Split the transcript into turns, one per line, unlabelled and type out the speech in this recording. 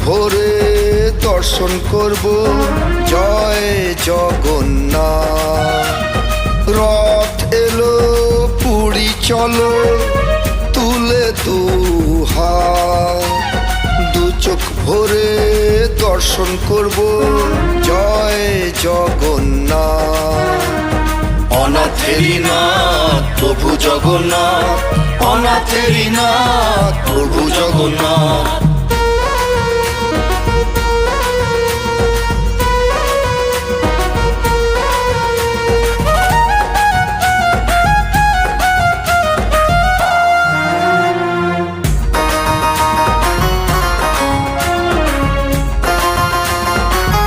ভরে দর্শন করব জয় জগন্নাথ। রথ এলো পুরী চলো তুলে দুহাত, দু চোখ ভরে দর্শন করব জয় জগন্নাথ।
অনাথেরি নাথ প্রভু জগন্নাথ, অনাথেরি নাথ প্রভু জগন্নাথ।